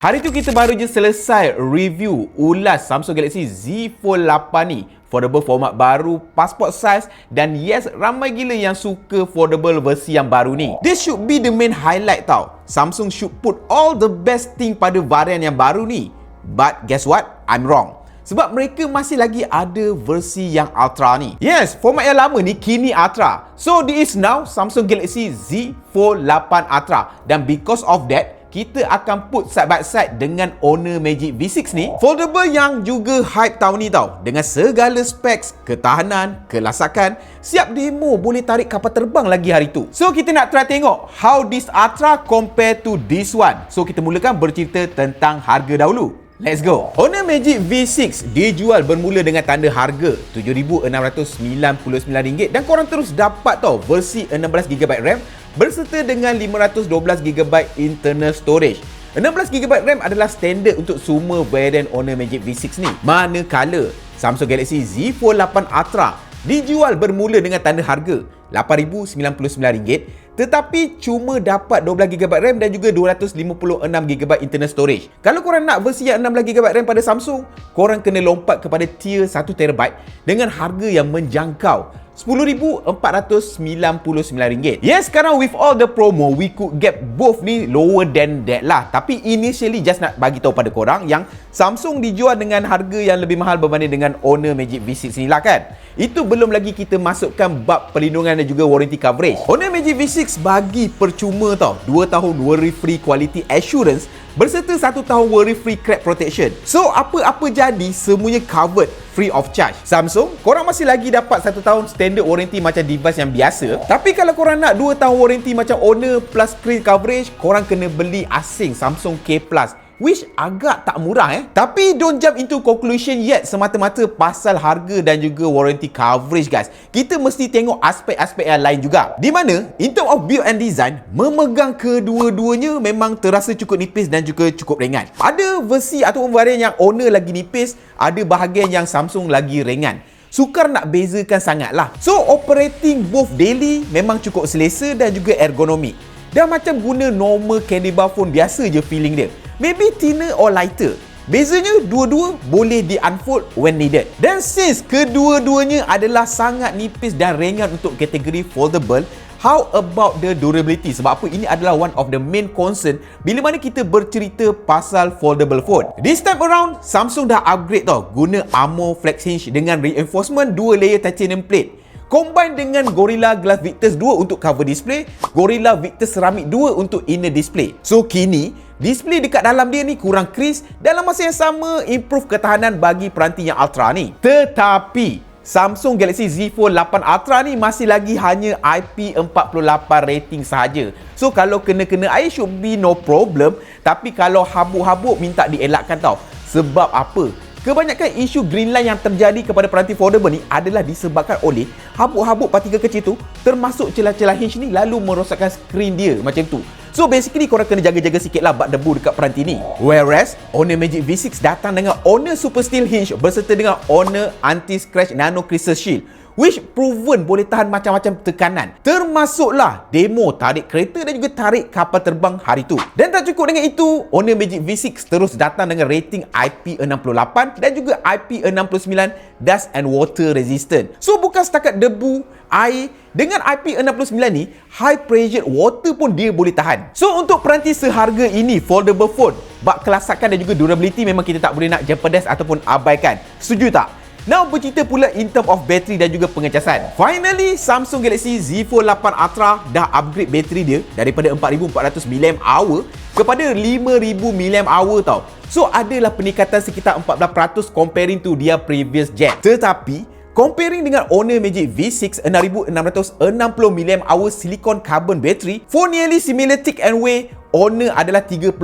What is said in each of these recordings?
Hari tu kita baru je selesai review ulas Samsung Galaxy Z Fold 8 ni. Foldable format baru, passport size, dan yes, ramai gila yang suka foldable versi yang baru ni. This should be the main highlight tau. Samsung should put all the best thing pada varian yang baru ni. But guess what? I'm wrong. Sebab mereka masih lagi ada versi yang Ultra ni. Yes, format yang lama ni kini Ultra. So this is now Samsung Galaxy Z Fold 8 Ultra. Dan because of that, kita akan put side by side dengan Honor Magic V6 ni. Foldable yang juga hype tahun ni tau. Dengan segala specs, ketahanan, kelasakan, siap demo boleh tarik kapal terbang lagi hari tu. So kita nak try tengok how this Ultra compare to this one. So kita mulakan bercerita tentang harga dahulu. Let's go. Honor Magic V6 dijual bermula dengan tanda harga RM7,699 dan korang terus dapat tau versi 16GB RAM berserta dengan 512GB internal storage. 16GB RAM adalah standard untuk semua varian Honor Magic V6 ni. Manakala Samsung Galaxy Z Fold 8 Ultra dijual bermula dengan tanda harga RM8,099 tetapi cuma dapat 12GB RAM dan juga 256GB internal storage. Kalau korang nak versi yang 16GB RAM pada Samsung, korang kena lompat kepada tier 1TB dengan harga yang menjangkau RM10,499. Yes, sekarang with all the promo, we could get both ni lower than that lah. Tapi initially just nak bagi tahu pada korang yang Samsung dijual dengan harga yang lebih mahal berbanding dengan Honor Magic V6 ni lah kan. Itu belum lagi kita masukkan bab perlindungan dan juga warranty coverage. Honor Magic V6 bagi percuma tau 2 tahun worry free quality assurance berserta 1 tahun worry free crack protection. So apa-apa jadi semuanya covered free of charge. Samsung, korang masih lagi dapat 1 tahun standard warranty macam device yang biasa. Tapi kalau korang nak 2 tahun warranty macam Honor plus screen coverage, korang kena beli asing Samsung K Plus, which agak tak murah Tapi don't jump into conclusion yet semata-mata pasal harga dan juga warranty coverage guys. Kita mesti tengok aspek-aspek yang lain juga. Di mana in term of build and design, memegang kedua-duanya memang terasa cukup nipis dan juga cukup ringan. Ada versi atau varian yang Honor lagi nipis, ada bahagian yang Samsung lagi ringan. Sukar nak bezakan sangat lah. So operating both daily memang cukup selesa dan juga ergonomik. Dah macam guna normal candy bar phone biasa je feeling dia. Maybe thinner or lighter. Bezanya dua-dua boleh di-unfold when needed. Dan since kedua-duanya adalah sangat nipis dan ringan untuk kategori foldable, how about the durability? Sebab apa? Ini adalah one of the main concern bila mana kita bercerita pasal foldable phone. This time around, Samsung dah upgrade tau. Guna Armor Flex Hinge dengan reinforcement 2 layer titanium plate. Combine dengan Gorilla Glass Victus 2 untuk cover display, Gorilla Victus Ceramic 2 untuk inner display. So kini, display dekat dalam dia ni kurang crease, dalam masa yang sama improve ketahanan bagi peranti yang Ultra ni. Tetapi Samsung Galaxy Z Fold 8 Ultra ni masih lagi hanya IP48 rating sahaja. So kalau kena-kena air should be no problem. Tapi kalau habuk-habuk minta dielakkan tau. Sebab apa? Kebanyakan isu green line yang terjadi kepada peranti foldable ni adalah disebabkan oleh habuk-habuk partikel kecil tu termasuk celah-celah hinge ni lalu merosakkan skrin dia macam tu. So basically korang kena jaga-jaga sikit lah bak debu dekat peranti ni. Whereas Honor Magic V6 datang dengan Honor Super Steel Hinge berserta dengan Honor Anti-Scratch Nano Crystal Shield, which proven boleh tahan macam-macam tekanan. Termasuklah demo tarik kereta dan juga tarik kapal terbang hari tu. Dan tak cukup dengan itu, Honor Magic V6 terus datang dengan rating IP68 dan juga IP69 dust and water resistant. So bukan setakat debu, air, dengan IP69 ni, high pressure water pun dia boleh tahan. So untuk peranti seharga ini, foldable phone, bak kelasakan dan juga durability memang kita tak boleh nak jeopardize ataupun abaikan. Setuju tak? Now bercerita pula in term of bateri dan juga pengecasan. Finally, Samsung Galaxy Z Fold 8 Ultra dah upgrade bateri dia daripada 4400 mAh kepada 5000 mAh tau. So adalah peningkatan sekitar 14% comparing to dia previous gen. Tetapi comparing dengan Honor Magic V6 6660 mAh silicon carbon battery, for nearly similar thick and weight, Honor adalah 30%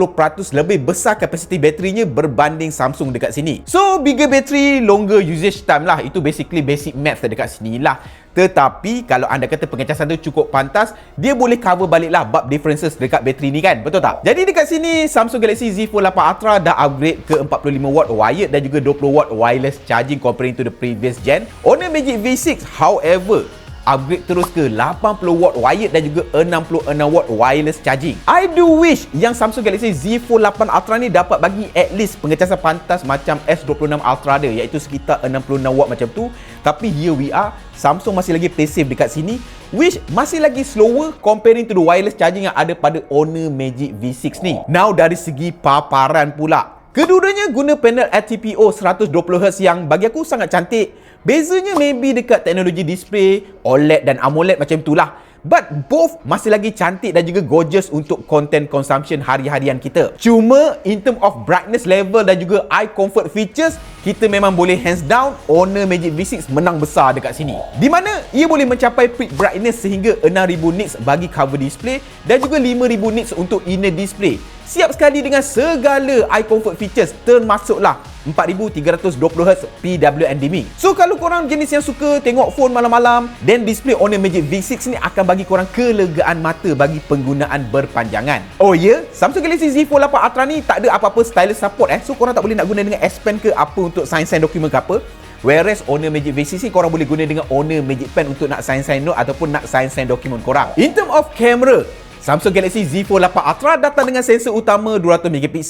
lebih besar kapasiti baterinya berbanding Samsung dekat sini. So bigger battery, longer usage time lah. Itu basically basic math dekat sini lah. Tetapi kalau anda kata pengecasan tu cukup pantas, dia boleh cover balik lah bab differences dekat bateri ni kan, betul tak? Jadi dekat sini Samsung Galaxy Z Fold 8 Ultra dah upgrade ke 45W wired dan juga 20W wireless charging comparing to the previous gen. Honor Magic V6 however upgrade terus ke 80 watt wired dan juga 66 watt wireless charging. I do wish yang Samsung Galaxy Z Fold 8 Ultra ni dapat bagi at least pengecasan pantas macam S26 Ultra dia, iaitu sekitar 66 watt macam tu. Tapi here we are, Samsung masih lagi play safe dekat sini, which masih lagi slower comparing to the wireless charging yang ada pada Honor Magic V6 ni. Now dari segi paparan pula, kedua-duanya guna panel LTPO 120Hz yang bagi aku sangat cantik. Bezanya maybe dekat teknologi display, OLED dan AMOLED macam itulah. But both masih lagi cantik dan juga gorgeous untuk content consumption hari-harian kita. Cuma in term of brightness level dan juga eye comfort features, kita memang boleh hands down Honor Magic V6 menang besar dekat sini. Di mana ia boleh mencapai peak brightness sehingga 6000 nits bagi cover display dan juga 5000 nits untuk inner display. Siap sekali dengan segala eye comfort features, termasuklah 4320Hz PWM dimming. So kalau korang jenis yang suka tengok phone malam-malam, then display Honor Magic V6 ni akan bagi korang kelegaan mata bagi penggunaan berpanjangan. Oh ya, yeah? Samsung Galaxy Z Fold 8 Ultra ni tak ada apa-apa stylus support so korang tak boleh nak guna dengan S Pen ke apa untuk sign dokumen ke apa. Whereas Honor Magic V6 ni korang boleh guna dengan Honor Magic Pen untuk nak sign note ataupun nak sign dokumen korang. In term of camera, Samsung Galaxy Z Fold 8 Ultra datang dengan sensor utama 200MP,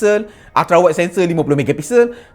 ultra wide sensor 50MP,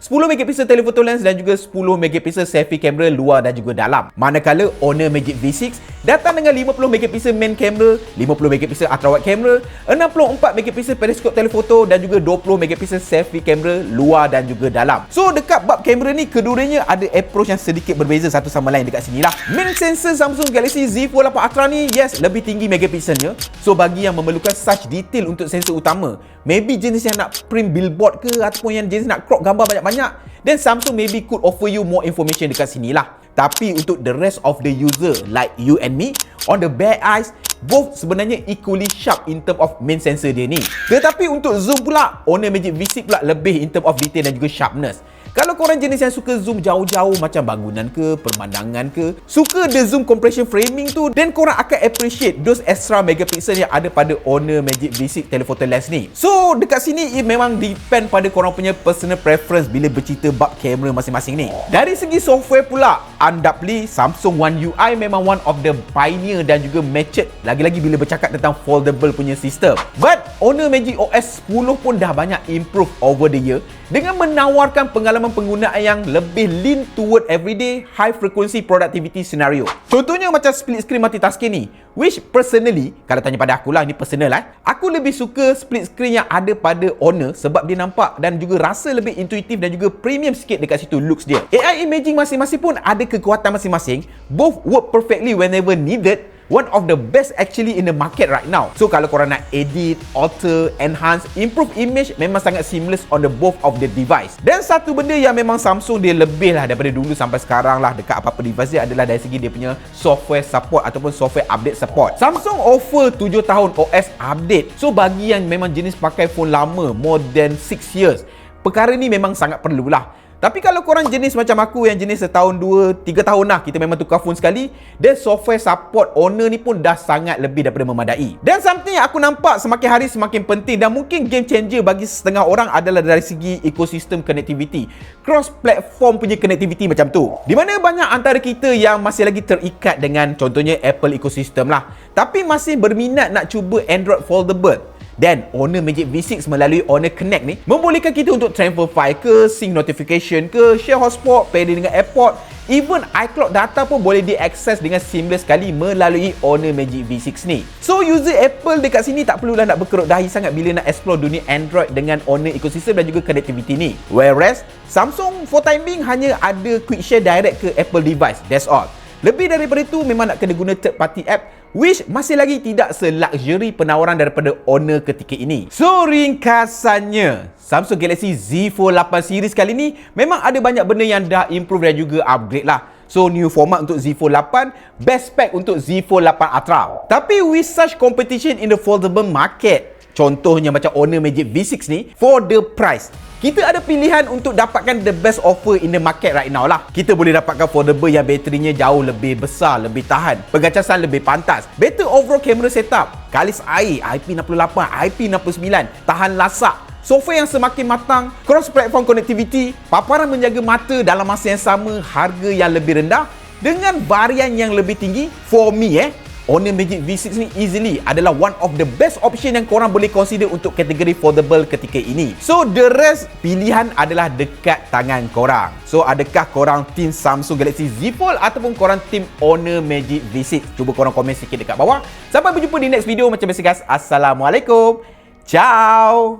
10MP telephoto lens dan juga 10MP selfie kamera luar dan juga dalam. Manakala Honor Magic V6 datang dengan 50MP main kamera, 50MP ultra wide kamera, 64MP periscope telephoto dan juga 20MP selfie kamera luar dan juga dalam. So dekat bab kamera ni, kedua-duanya ada approach yang sedikit berbeza satu sama lain dekat sini lah. Main sensor Samsung Galaxy Z Fold 8 Ultra ni lebih tinggi megapikselnya. So bagi yang memerlukan such detail untuk sensor utama, maybe jenis yang nak print billboard ke ataupun yang jenis nak crop gambar banyak-banyak, then Samsung maybe could offer you more information dekat sini lah. Tapi untuk the rest of the user like you and me, on the bare eyes, both sebenarnya equally sharp in term of main sensor dia ni. Tetapi untuk zoom pula, Honor Magic V6 pula lebih in term of detail dan juga sharpness. Kalau korang jenis yang suka zoom jauh-jauh macam bangunan ke, pemandangan ke, suka the zoom compression framing tu, then korang akan appreciate those extra megapixel yang ada pada Honor Magic V6 telephoto lens ni. So dekat sini it memang depend pada korang punya personal preference bila bercerita bab kamera masing-masing ni. Dari segi software pula, undoubtedly Samsung One UI memang one of the pioneer dan juga matured lagi-lagi bila bercakap tentang foldable punya sistem. But Honor Magic OS 10 pun dah banyak improve over the year dengan menawarkan pengalaman penggunaan yang lebih lean toward everyday high frequency productivity scenario. Contohnya macam split screen multitasking ni, which personally, kalau tanya pada aku lah, ni personal aku lebih suka split screen yang ada pada Honor sebab dia nampak dan juga rasa lebih intuitif dan juga premium sikit dekat situ looks dia. AI imaging masing-masing pun ada kekuatan masing-masing, both work perfectly whenever needed. One of the best actually in the market right now. So kalau korang nak edit, alter, enhance, improve image, memang sangat seamless on the both of the device. Dan satu benda yang memang Samsung dia lebih lah daripada dulu sampai sekarang lah dekat apa-apa device dia adalah dari segi dia punya software support ataupun software update support. Samsung offer 7 tahun OS update. So bagi yang memang jenis pakai phone lama more than 6 years, perkara ni memang sangat perlulah. Tapi kalau korang jenis macam aku yang jenis setahun, 2, 3 tahun lah kita memang tukar phone sekali, dan software support Honor ni pun dah sangat lebih daripada memadai. Dan something yang aku nampak semakin hari semakin penting dan mungkin game changer bagi setengah orang adalah dari segi ekosistem connectivity, cross platform punya connectivity macam tu. Di mana banyak antara kita yang masih lagi terikat dengan contohnya Apple ecosystem lah, tapi masih berminat nak cuba Android foldable. Dan Honor Magic V6 melalui Honor Connect ni membolehkan kita untuk transfer file ke, sync notification ke, share hotspot, pair dengan AirPod, even iCloud data pun boleh diakses dengan seamless sekali melalui Honor Magic V6 ni. So user Apple dekat sini tak perlulah nak berkerut dahi sangat bila nak explore dunia Android dengan Honor ecosystem dan juga connectivity ni. Whereas Samsung for time being hanya ada quick share direct ke Apple device, that's all. Lebih daripada itu memang nak kena guna third party app, which masih lagi tidak se-luxury penawaran daripada Honor ketika ini. So ringkasannya, Samsung Galaxy Z Fold 8 series kali ni memang ada banyak benda yang dah improve dan juga upgrade lah. So new format untuk Z Fold 8, best spec untuk Z Fold 8 Ultra. Tapi with such competition in the foldable market, contohnya macam Honor Magic V6 ni, for the price, kita ada pilihan untuk dapatkan the best offer in the market right now lah. Kita boleh dapatkan foldable yang baterinya jauh lebih besar, lebih tahan, pengacasan lebih pantas, better overall camera setup, kalis air, IP68, IP69, tahan lasak, software yang semakin matang, cross platform connectivity, paparan menjaga mata dalam masa yang sama, harga yang lebih rendah, dengan varian yang lebih tinggi. For me Honor Magic V6 ni easily adalah one of the best option yang korang boleh consider untuk kategori foldable ketika ini. So the rest pilihan adalah dekat tangan korang. So adakah korang team Samsung Galaxy Z Fold ataupun korang team Honor Magic V6? Cuba korang komen sikit dekat bawah. Sampai berjumpa di next video. Macam biasa guys, Assalamualaikum. Ciao.